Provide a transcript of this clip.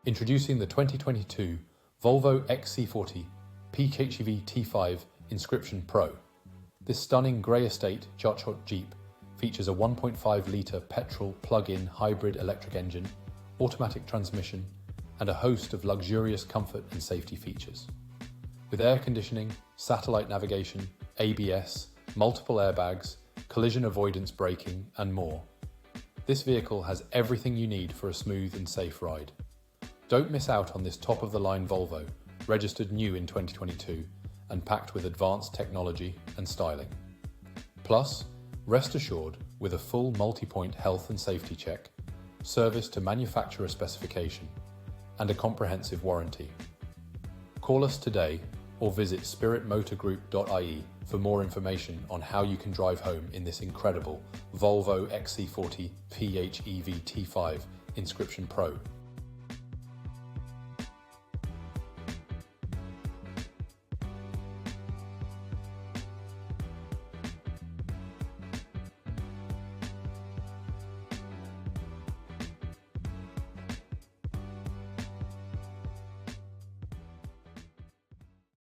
Introducing the 2022 Volvo Xc40 Phev T5 Inscription Pro. This stunning grey EstateJeep Jeep features a 1.5-litre petrol plug-in hybrid electric engine, automatic transmission, and a host of luxurious comfort and safety features. With air conditioning, satellite navigation, ABS, multiple airbags, collision avoidance braking, and more. This vehicle has everything you need for a smooth and safe ride. Don't miss out on this top-of-the-line Volvo, registered new in 2022 and packed with advanced technology and styling. Plus, rest assured with a full multi-point health and safety check, service to manufacturer specification, and a comprehensive warranty. Call us today or visit spiritmotorgroup.ie for more information on how you can drive home in this incredible Volvo XC40 Phev T5 Inscription Pro.